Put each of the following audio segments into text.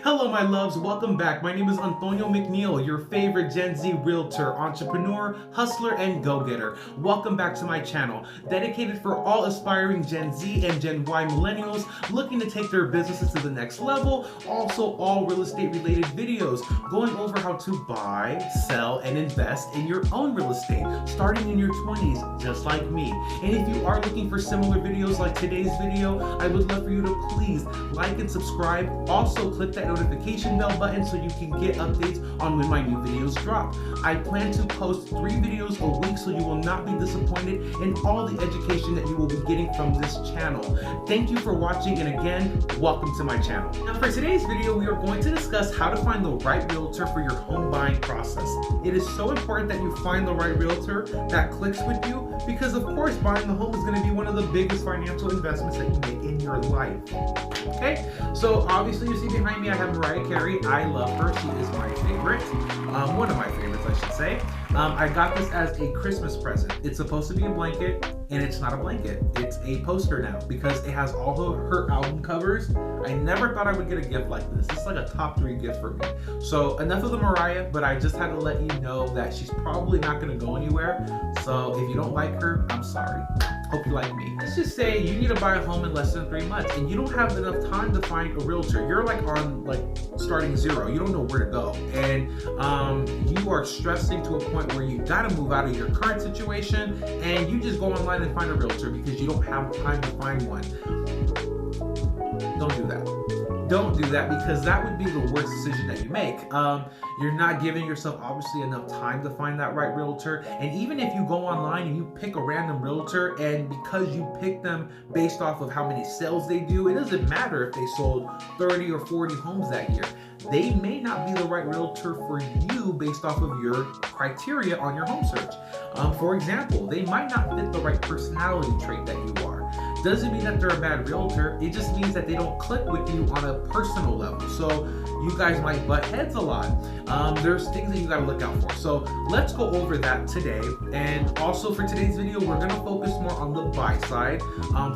Hello, my loves. Welcome back. My name is Antonio McNeil, your favorite Gen Z realtor, entrepreneur, hustler, and go-getter. Welcome back to my channel, dedicated for all aspiring Gen Z and Gen Y millennials looking to take their businesses to the next level. Also, all real estate related videos going over how to buy, sell, and invest in your own real estate, starting in your 20s, just like me. And if you are looking for similar videos like today's video, I would love for you to please like and subscribe. Also, click that notification bell button so you can get updates on when my new videos drop. I plan to post 3 videos a week, so you will not be disappointed in all the education that you will be getting from this channel. Thank you for watching, and again, welcome to my channel. Now for today's video, we are going to discuss how to find the right realtor for your home buying process. It is so important that you find the right realtor that clicks with you, because of course buying a home is going to be one of the biggest financial investments that you make in your life. Okay, so obviously you see behind me I have Mariah Carey. I love her. She is my favorite. One of my favorites, I should say. I got this as a Christmas present. It's supposed to be a blanket, and it's not a blanket. It's a poster now because it has all of her album covers. I never thought I would get a gift like this. This is like a top 3 gift for me. So enough of the Mariah, but I just had to let you know that she's probably not going to go anywhere. So if you don't like her, I'm sorry. Hope you like me. Let's just say you need to buy a home in less than 3 months and you don't have enough time to find a realtor. You're like on starting zero. You don't know where to go. And you are stressing to a point where you gotta move out of your current situation and you just go online and find a realtor because you don't have time to find one. Don't do that. Don't do that, because that would be the worst decision that you make. You're not giving yourself obviously enough time to find that right realtor. And even if you go online and you pick a random realtor, and because you pick them based off of how many sales they do, it doesn't matter if they sold 30 or 40 homes that year. They may not be the right realtor for you based off of your criteria on your home search. For example, they might not fit the right personality trait that you are. Doesn't mean that they're a bad realtor. It just means that they don't click with you on a personal level. So you guys might butt heads a lot. There's things that you gotta look out for. So let's go over that today. And also for today's video, we're gonna focus more on the buy side,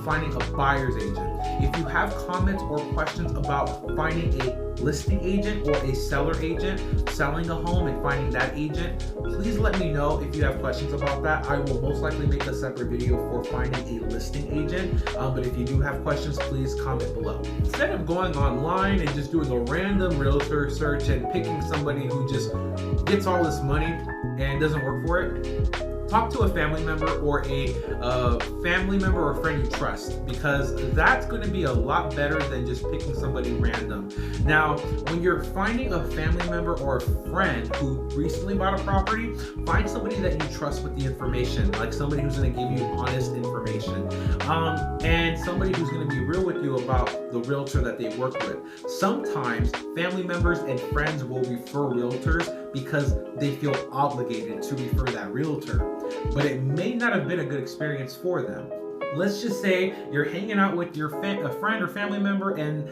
finding a buyer's agent. If you have comments or questions about finding a listing agent or a seller agent, selling a home and finding that agent, please let me know if you have questions about that. I will most likely make a separate video for finding a listing agent, but if you do have questions, please comment below. Instead of going online and just doing a random realtor search and picking somebody who just gets all this money and doesn't work for it, talk to a family member or a family member or friend you trust, because that's going to be a lot better than just picking somebody random. Now, when you're finding a family member or a friend who recently bought a property, find somebody that you trust with the information, like somebody who's going to give you honest information, and somebody who's going to be real with you about the realtor that they work with. Sometimes family members and friends will refer realtors because they feel obligated to refer that realtor, but it may not have been a good experience for them. Let's just say you're hanging out with your a friend or family member, and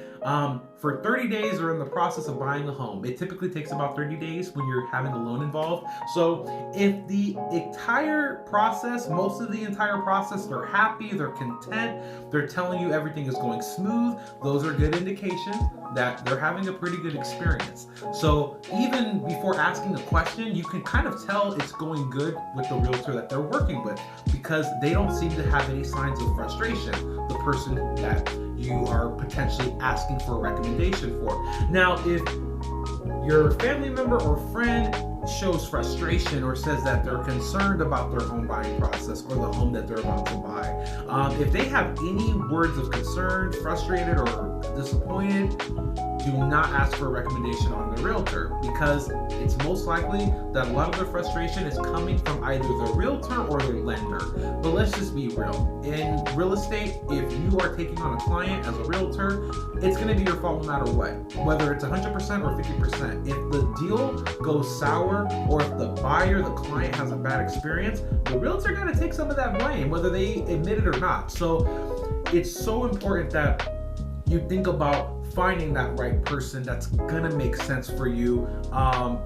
for 30 days they're in the process of buying a home. It typically takes about 30 days when you're having a loan involved. So if the entire process, most of the entire process, they're happy, they're content, they're telling you everything is going smooth, those are good indications that they're having a pretty good experience. So even before asking the question, you can kind of tell it's going good with the realtor that they're working with, because they don't seem to have any signs of frustration, the person that you are potentially asking for a recommendation for. Now, if your family member or friend shows frustration or says that they're concerned about their home buying process or the home that they're about to buy, if they have any words of concern, frustrated, or disappointed, do not ask for a recommendation on the realtor, because it's most likely that a lot of the frustration is coming from either the realtor or the lender. But let's just be real. In real estate, if you are taking on a client as a realtor, it's going to be your fault no matter what, whether it's 100% or 50%. If the deal goes sour, or if the buyer, the client, has a bad experience, the realtor got to take some of that blame, whether they admit it or not. So it's so important that you think about finding that right person that's gonna make sense for you,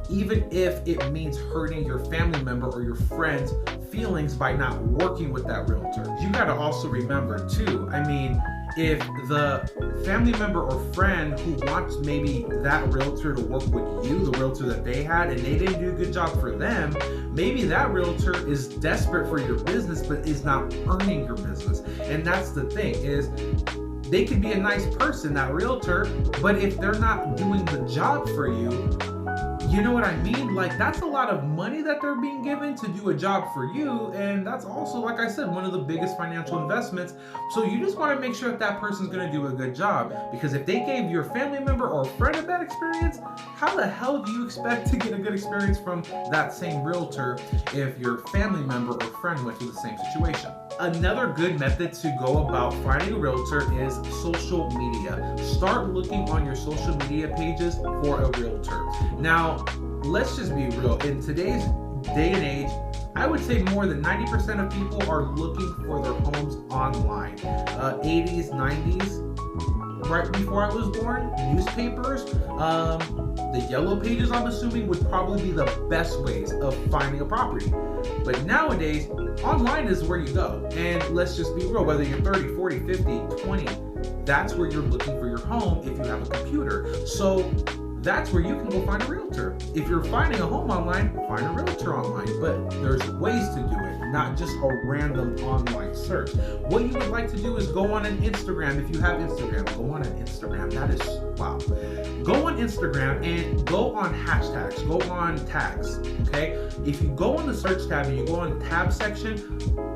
even if it means hurting your family member or your friend's feelings by not working with that realtor. You gotta also remember too, I mean, if the family member or friend who wants maybe that realtor to work with you, the realtor that they had, and they didn't do a good job for them, maybe that realtor is desperate for your business but is not earning your business. And that's the thing, is they could be a nice person, that realtor, but if they're not doing the job for you, you know what I mean? Like, that's a lot of money that they're being given to do a job for you. And that's also, like I said, one of the biggest financial investments. So you just want to make sure that that person's going to do a good job. Because if they gave your family member or friend a bad experience, how the hell do you expect to get a good experience from that same realtor if your family member or friend went through the same situation? Another good method to go about finding a realtor is social media. Start looking on your social media pages for a realtor. Now, let's just be real. In today's day and age, I would say more than 90% of people are looking for their homes online. 80s, 90s, right before I was born, newspapers, the yellow pages, I'm assuming, would probably be the best ways of finding a property. But nowadays, online is where you go. And let's just be real, whether you're 30, 40, 50, 20, that's where you're looking for your home if you have a computer. So that's where you can go find a realtor. If you're finding a home online, find a realtor online. But there's ways to do it, not just a random online search. What you would like to do is go on an Instagram. If you have Instagram, go on an Instagram. That is, wow. Go on Instagram and go on hashtags, go on tags, okay? If you go on the search tab and you go on the tab section,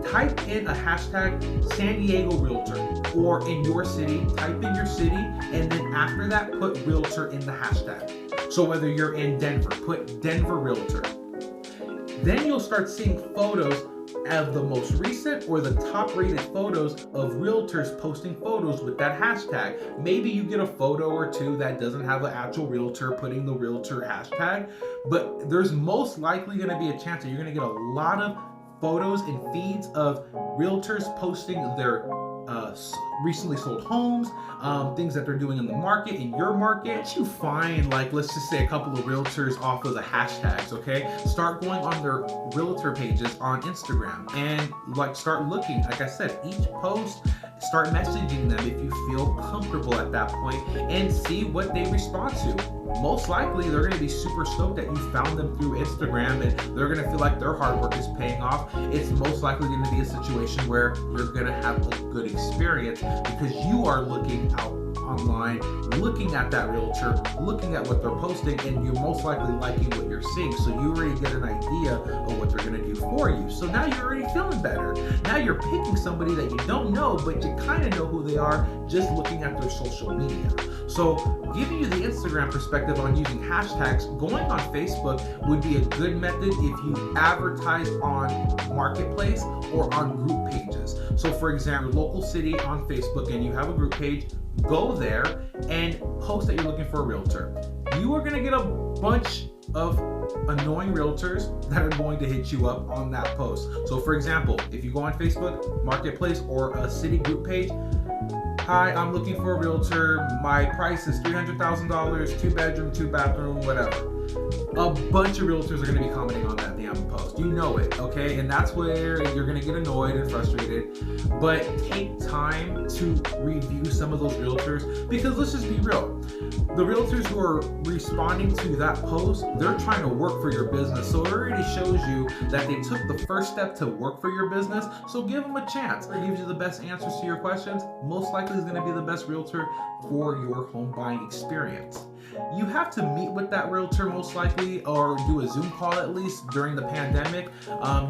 type in a hashtag San Diego Realtor, or in your city, type in your city, and then after that, put realtor in the hashtag. So whether you're in Denver, put Denver Realtor. Then you'll start seeing photos of the most recent or the top rated photos of realtors posting photos with that hashtag. Maybe you get a photo or two that doesn't have an actual realtor putting the realtor hashtag, but there's most likely going to be a chance that you're going to get a lot of photos and feeds of realtors posting their recently sold homes, things that they're doing in the market, in your market. You find, like, let's just say a couple of realtors off of the hashtags, okay? Start going on their realtor pages on Instagram and like start looking, like I said, each post, start messaging them if you feel comfortable at that point and see what they respond to. Most likely they're going to be super stoked that you found them through Instagram and they're going to feel like their hard work is paying off. It's most likely going to be a situation where you're going to have a good experience because you are looking out online, looking at that realtor, looking at what they're posting, and you're most likely liking what you're seeing. So you already get an idea of what they're going to do for you. So now you're already feeling better. Now you're picking somebody that you don't know, but you kind of know who they are just looking at their social media. So giving you the Instagram perspective on using hashtags, going on Facebook would be a good method if you advertise on Marketplace or on group pages. So for example, local city on Facebook and you have a group page, go there and post that you're looking for a realtor. You are going to get a bunch of annoying realtors that are going to hit you up on that post. So for example, if you go on Facebook, Marketplace, or a city group page, hi, I'm looking for a realtor. My price is $300,000, 2 bedroom, 2 bathroom, whatever. A bunch of realtors are going to be commenting on that damn post. You know it, okay? And that's where you're going to get annoyed and frustrated. But take time to review some of those realtors, because let's just be real. The realtors who are responding to that post, they're trying to work for your business. So it already shows you that they took the first step to work for your business. So give them a chance. It gives you the best answers to your questions. Most likely is going to be the best realtor for your home buying experience. You have to meet with that realtor most likely, or do a Zoom call at least during the pandemic.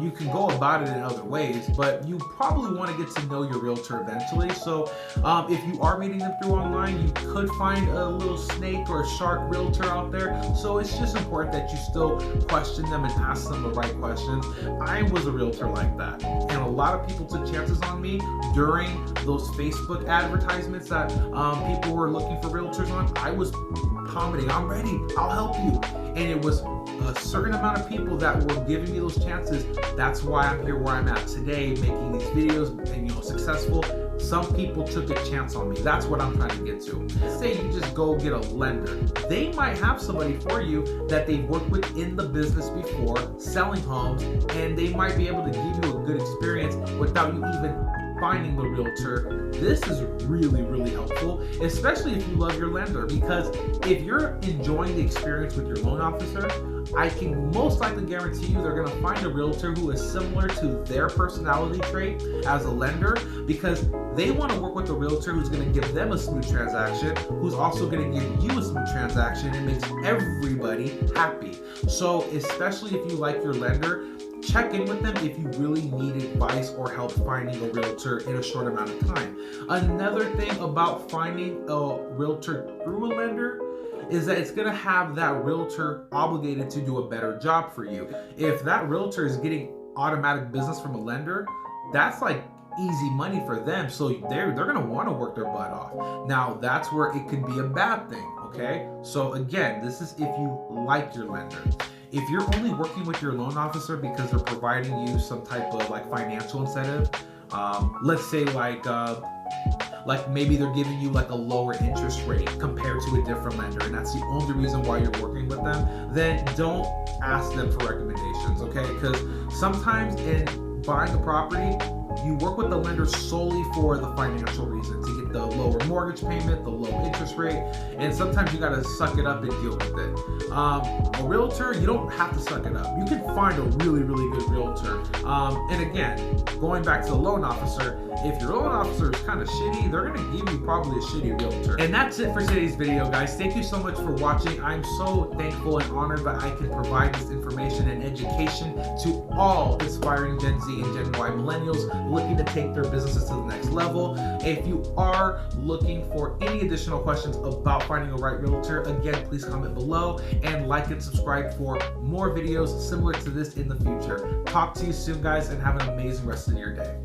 You can go about it in other ways, but you probably want to get to know your realtor eventually. So if you are meeting them through online, you could find a little snake or a shark realtor out there. So it's just important that you still question them and ask them the right questions. I was a realtor like that, and a lot of people took chances on me during those Facebook advertisements that people were looking for realtors on. I was commenting, I'm ready, I'll help you. And it was a certain amount of people that were giving me those chances. That's why I'm here where I'm at today, making these videos and, successful. Some people took a chance on me. That's what I'm trying to get to. Say you just go get a lender. They might have somebody for you that they've worked with in the business before, selling homes, and they might be able to give you a good experience without you even finding the realtor, this is really, really helpful, especially if you love your lender, because if you're enjoying the experience with your loan officer, I can most likely guarantee you they're going to find a realtor who is similar to their personality trait as a lender, because they want to work with a realtor who's going to give them a smooth transaction, who's also going to give you a smooth transaction, and makes everybody happy. So especially if you like your lender, check in with them if you really need advice or help finding a realtor in a short amount of time. Another thing about finding a realtor through a lender is that it's going to have that realtor obligated to do a better job for you. If that realtor is getting automatic business from a lender, that's like easy money for them, so they're going to want to work their butt off. Now that's where it could be a bad thing, okay? So again, this is if you like your lender. If you're only working with your loan officer because they're providing you some type of like financial incentive, let's say like maybe they're giving you like a lower interest rate compared to a different lender, and that's the only reason why you're working with them, then don't ask them for recommendations, okay? Because sometimes in buying a property, you work with the lender solely for the financial reasons. You get the lower mortgage payment, the low interest rate, and sometimes you gotta suck it up and deal with it. A realtor, you don't have to suck it up. You can find a really, really good realtor. And again, going back to the loan officer, if your loan officer is kind of shitty, they're gonna give you probably a shitty realtor. And that's it for today's video, guys. Thank you so much for watching. I'm so thankful and honored that I can provide this information and education to all aspiring Gen Z and Gen Y millennials looking to take their businesses to the next level. If you are looking for any additional questions about finding a right realtor, again, please comment below and like and subscribe for more videos similar to this in the future. Talk to you soon, guys, and have an amazing rest of your day.